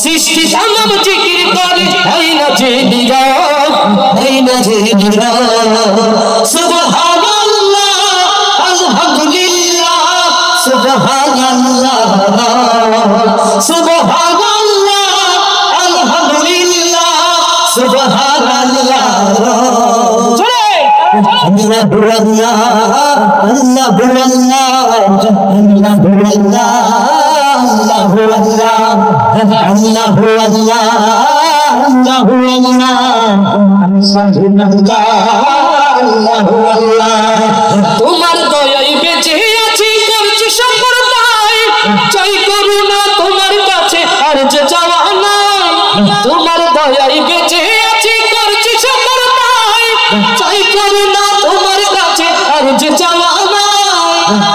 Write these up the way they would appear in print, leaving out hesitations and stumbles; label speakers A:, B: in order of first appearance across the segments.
A: সৃষ্টি সালাম জিকির করে হয় না যে নীরব, হয় না যে নীরব। সুবহানাল্লাহ আলহামদুলিল্লাহ সুবহানাল্লাহ সুবহানাল্লাহ আলহামদুলিল্লাহ সুবহানাল্লাহ। আল্লাহ আল্লাহ আল্লাহ তোমার দয়ায় বেঁচে আছি, করছি সকল দায়, চাই করুণা তোমার কাছে আর যে চাওয়া নাই। তোমার দয়ায় বেঁচে আছি, করছি সকল দায়, চাই করুণা তোমার কাছে আর যে চাওয়া নাই।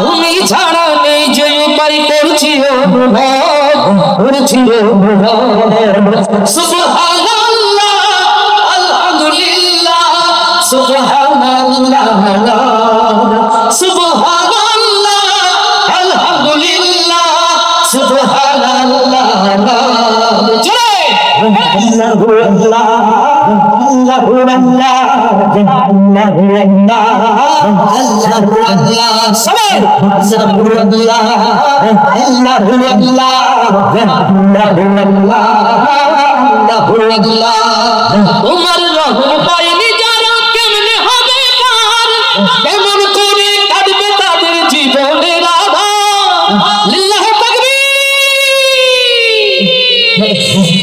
A: তুমি ছাড়া নেই যে উপায়, করছি অনুভব, করছি অনুভব। সুবহানাল্লাহ আলহামদুলিল্লাহ সুবহানাল্লাহ সুবহানাল্লাহ আলহামদুলিল্লাহ সুবহানাল্লাহ। আল্লাহু আল্লাহ আল্লাহু আল্লাহ আল্লাহু আল্লাহ আল্লাহু আল্লাহ সবাই আল্লাহু আল্লাহ আল্লাহু আল্লাহ আল্লাহু আল্লাহ আল্লাহু আল্লাহ। তোমার রহম পাইনি যারা কেমনে হবে পার, কেমন করে কাটবে তাদের জীবনের আধার। লিল্লাহ তাকবীর।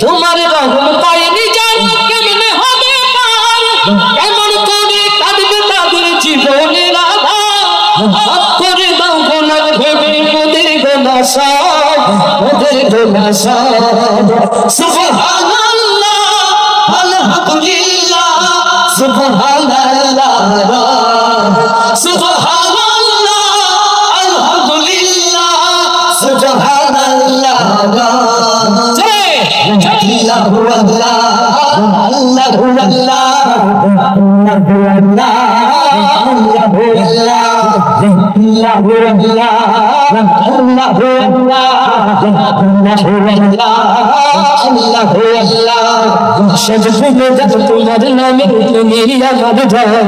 A: তোমার রহম পাইনি যারা কেমনে হবে পার, কেমন করে কাটবে তাদের জীবনের আধার। মাফ করে দাও গুনাহ ভেবে মোদের গুনাহ সব, মোদের গুনাহ সব। সুবহানাল্লাহ আলহামদুলিল্লাহ সুবহানাল্লাহ সুবহানাল্লাহ আলহামদুলিল্লাহ সুবহানাল্লাহ। আল্লাহু আল্লাহ আল্লাহু আল্লাহ আল্লাহু আল্লাহ আল্লাহু আল্লাহ আল্লাহু আল্লাহ আল্লাহু আল্লাহ আল্লাহু আল্লাহ। সজদে যাব তোমার নামে, তুমি আমার ধাম,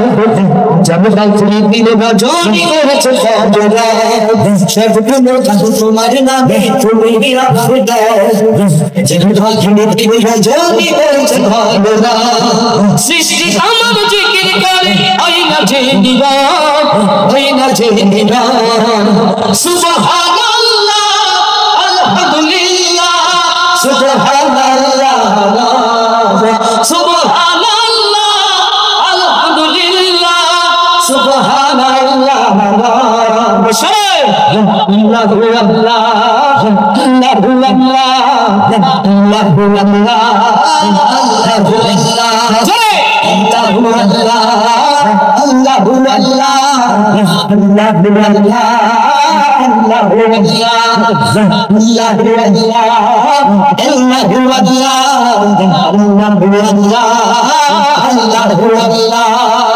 A: জমরা তুমি দিলে রজনী করেছে ফজরা। সজদে যাব তোমার নামে, তুমি আমার ধাম, জমরা তুমি দিলে রজনী করেছে ফজরা। সৃষ্টি আমার জিকির করে হয় না যে নীরব, হয় না যে নীরব। সুবহানাল্লাহ আলহামদুলিল্লাহ সুবহানাল্লাহ সুবহানাল্লাহ আলহামদুলিল্লাহ সুবহানাল্লাহ। আল্লাহু আল্লাহ আল্লাহু আল্লাহ আল্লাহু আল্লাহ আল্লাহু আল্লাহ আল্লাহু আল্লাহ আল্লাহু আল্লাহ আল্লাহু আল্লাহ আল্লাহু আল্লাহ আল্লাহু আল্লাহ আল্লাহু আল্লাহ আল্লাহু আল্লাহ আল্লাহু আল্লাহ।